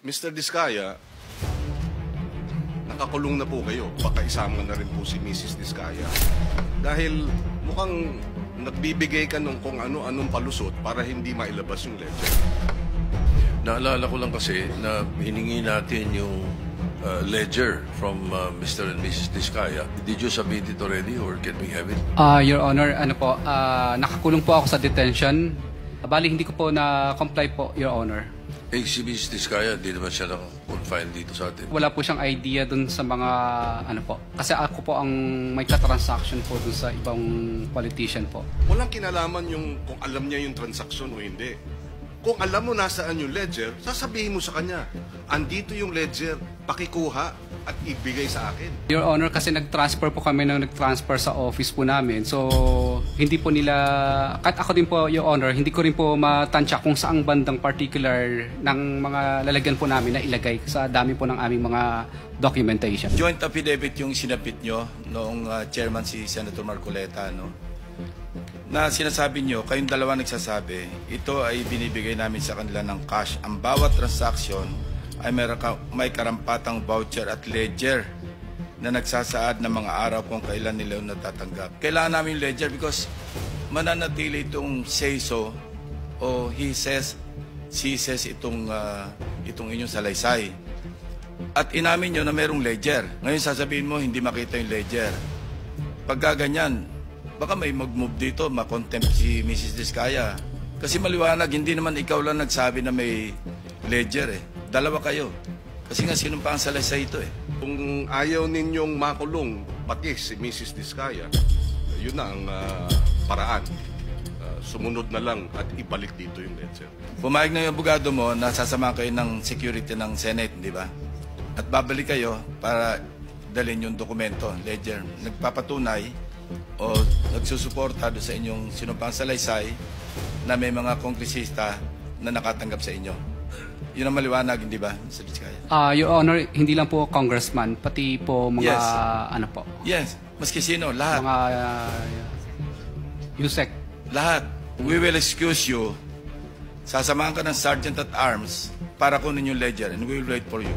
Mr. Diskaya, nakakulong na po kayo. Baka isama na rin po si Mrs. Diskaya. Dahil mukhang nagbibigay ka nung kung ano-anong palusot para hindi mailabas yung ledger. Naalala ko lang kasi na hiningi natin yung ledger from Mr. and Mrs. Diskaya. Did you submit it already or can we have it? Your Honor, nakakulong po ako sa detention. Bali, hindi ko po na-comply po, Your Honor. Si Mrs. Diskaya, di naman siya naka-confine dito sa atin. Wala po siyang idea dun sa mga, kasi ako po ang may ka-transaction po dun sa ibang politician po. Walang kinalaman yung kung alam niya yung transaksyon o hindi. Kung alam mo nasaan yung ledger, sasabihin mo sa kanya, andito yung ledger, pakikuha at ibigay sa akin. Your Honor, kasi nag-transfer po kami nang nag-transfer sa office po namin. So, hindi po nila, kahit ako din po, Your Honor, hindi ko rin po matansya kung saang bandang particular ng mga lalagyan po namin na ilagay sa dami po ng aming mga documentation. Joint affidavit yung sinapit nyo noong chairman si Senator Marcoleta, no? Na sinasabi nyo, kayong dalawa nagsasabi, ito ay binibigay namin sa kanila ng cash. Ang bawat transaction ay may karampatang voucher at ledger na nagsasaad ng mga araw kung kailan nila natatanggap. Kailangan namin yung ledger because mananatili itong say-so o he says, she says itong inyong salaysay. At inamin nyo na mayroong ledger. Ngayon sasabihin mo, hindi makita yung ledger. Pagka ganyan, baka may mag-move dito, makontempt si Mrs. Diskaya. Kasi maliwanag, hindi naman ikaw lang nagsabi na may ledger eh. Dalawa kayo. Kasi nga sinumpa ang salaysay ito eh. Kung ayaw ninyong makulong, pati si Mrs. Diskaya, yun na ang paraan. Sumunod na lang at ibalik dito yung ledger. Pumayag na yung abogado mo na sasama kayo ng security ng Senate, di ba? At babalik kayo para dalhin yung dokumento, ledger. Nagpapatunay o nagsusuporta doon sa inyong sinumpang salaysay na may mga kongresista na nakatanggap sa inyo. Yun ang maliwanag, hindi ba, Mr. Diskaya? Your Honor, hindi lang po congressman, pati po mga, Yes. po. Yes, maski sino, lahat. Mga USEC. Lahat. We will excuse you. Sasamahan ka ng Sergeant at Arms para kunin yung ledger and we will wait for you.